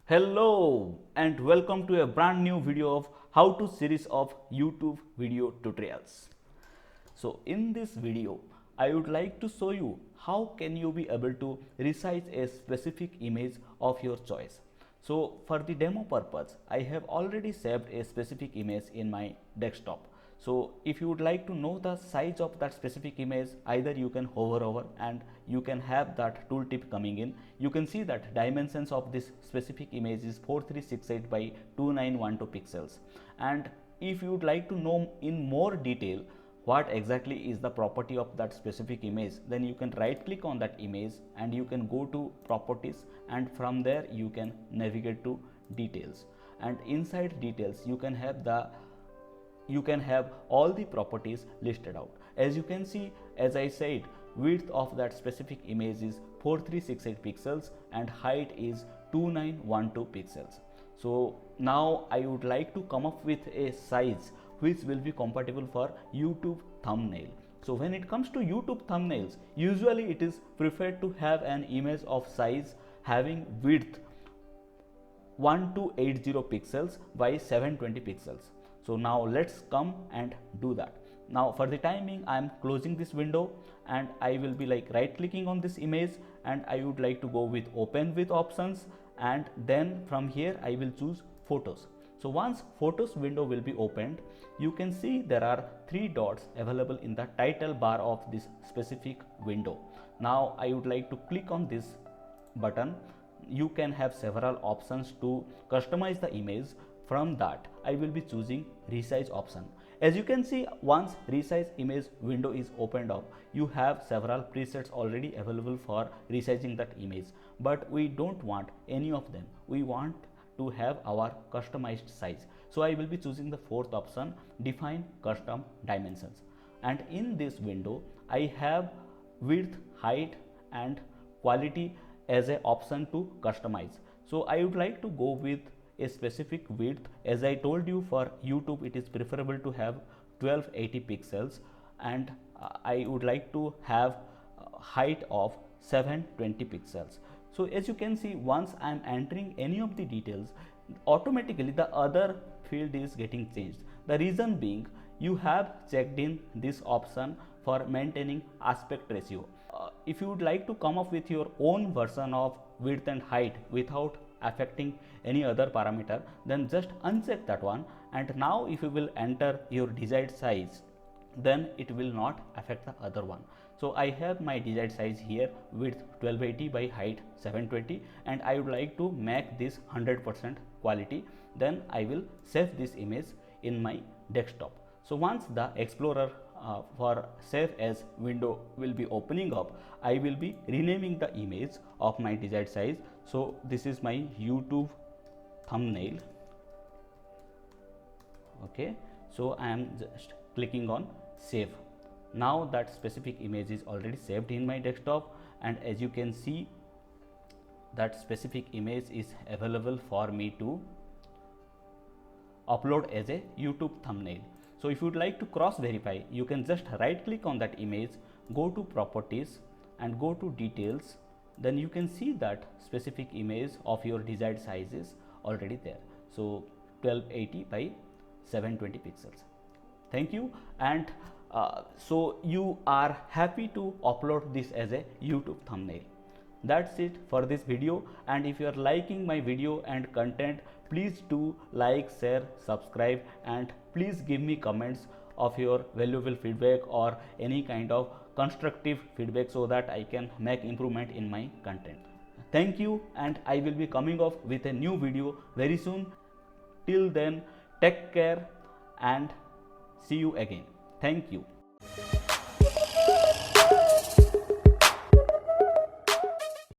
Hello and welcome to a brand new video of how to series of YouTube video tutorials. So in this video I would like to show you how can you be able to resize a specific image of your choice. So for the demo purpose I have already saved a specific image in my desktop. So if you would like to know the size of that specific image, either you can hover over and you can have that tooltip coming in. You can see that dimensions of this specific image is 4368 by 2912 pixels. And if you would like to know in more detail what exactly is the property of that specific image, then you can right click on that image and you can go to properties, and from there you can navigate to details, and inside details you can have all the properties listed out. As you can see, as I said, width of that specific image is 4368 pixels and height is 2912 pixels. So now I would like to come up with a size which will be compatible for YouTube thumbnail. So when it comes to YouTube thumbnails, usually it is preferred to have an image of size having width 1280 pixels by 720 pixels. So now let's come and do that. Now for the timing I am closing this window and I will be right clicking on this image, and I would like to go with open with options, and then from here I will choose photos. So once photos window will be opened, you can see there are three dots available in the title bar of this specific window. Now I would like to click on this button. You can have several options to customize the image. From that I will be choosing resize option. As you can see, once resize image window is opened up, you have several presets already available for resizing that image, but we don't want any of them. We want to have our customized size. So I will be choosing the fourth option, define custom dimensions, and in this window I have width, height and quality as an option to customize. So I would like to go with a specific width. As I told you, for YouTube it is preferable to have 1280 pixels, and I would like to have height of 720 pixels. So as you can see, once I am entering any of the details, automatically the other field is getting changed. The reason being, you have checked in this option for maintaining aspect ratio. If you would like to come up with your own version of width and height without affecting any other parameter, then just uncheck that one, and now if you will enter your desired size, then it will not affect the other one. So I have my desired size here, width 1280 by height 720, and I would like to make this 100% quality. Then I will save this image in my desktop. So once the Explorer for save as window will be opening up, I will be renaming the image of my desired size. So this is my YouTube thumbnail. Okay, so I am just clicking on save. Now that specific image is already saved in my desktop, and as you can see, that specific image is available for me to upload as a YouTube thumbnail. So if you would like to cross verify, you can just right click on that image, go to properties and go to details. Then you can see that specific image of your desired size is already there. So 1280 by 720 pixels. Thank you. And so you are happy to upload this as a YouTube thumbnail. That's it for this video, and if you are liking my video and content, please do like, share, subscribe, and please give me comments of your valuable feedback or any kind of constructive feedback so that I can make improvement in my content. Thank you, and I will be coming up with a new video very soon. Till then, take care and see you again. Thank you.